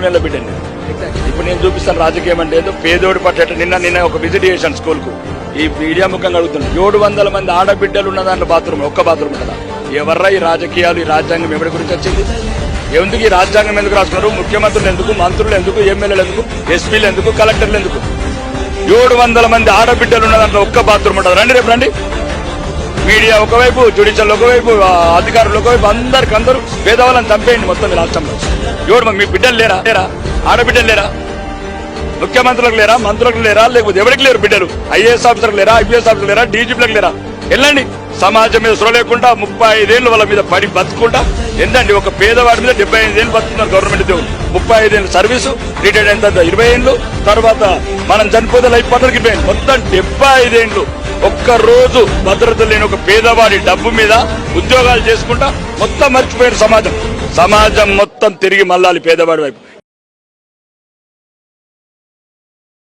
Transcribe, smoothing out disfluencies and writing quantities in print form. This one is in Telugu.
4 నెలల బిడ్డని. ఇప్పుడు నేను చూపిస్తాను రాజకీయం అంటే ఏదో పేదోడి పట్ల. నిన్న ఒక విజిట్ చేశాను స్కూల్ కు. ఈ మీడియా ముఖంగా అడుగుతున్నాను, 700 మంది ఆడబిడ్డలు ఉన్న దాంట్లో బాత్రూమ్, ఒక్క బాత్రూమ్ కదా. ఎవర్రా ఈ రాజకీయాలు, ఈ రాజ్యాంగం ఎవరి గురించి వచ్చింది? ఎందుకు ఈ రాజ్యాంగం ఎందుకు రాస్తున్నారు? ముఖ్యమంత్రులు ఎందుకు, మంత్రులు ఎందుకు, ఎమ్మెల్యేలు ఎందుకు, ఎస్పీలు ఎందుకు, కలెక్టర్లు ఎందుకు? 700 మంది ఆడబిడ్డలు ఉన్న దాంట్లో ఒక్క బాత్రూమ్ ఉంటుంది. రండి, రేపు రండి. మీడియా ఒకవైపు, జ్యుడిషియల్ ఒకవైపు, అధికారులు ఒకవైపు, అందరు పేదవాళ్ళని చంపేయండి మొత్తం రాష్ట్రంలో. మీ బిడ్డలు లేరా? ఆడబిడ్డలు లేరా? ముఖ్యమంత్రులకు లేరా? మంత్రులకు లేరా? లేకపోతే ఎవరికి లేరు బిడ్డలు? ఐఏఎస్ ఆఫీసర్లకు లేరా? ఐపీఎస్ ఆఫీసర్లు లేరా? డీజీపీలకు లేరా? వెళ్ళండి. సమాజం మీద సొర లేకుండా 35 ఏళ్ళు వాళ్ళ మీద పడి బతుకుంటా ఏంటండి? ఒక పేదవాడి మీద 75 ఏళ్ళు బతుకుతున్నారు గవర్నమెంట్ ఉద్యోగులు. 35 ఏళ్ళు సర్వీసు, రిటైర్డ్ అయిన తర్వాత 20 ఏళ్ళు, తర్వాత మనం చనిపోతే లైఫ్ పార్ట్నర్కి పోయింది. మొత్తం 75 ఏళ్ళు. ఒక్క రోజు భద్రత లేని ఒక పేదవాడి డబ్బు మీద ఉద్యోగాలు చేసుకుంటా మొత్తం మర్చిపోయారు సమాజం మొత్తం తిరిగి మళ్ళాలి పేదవాడి వైపు.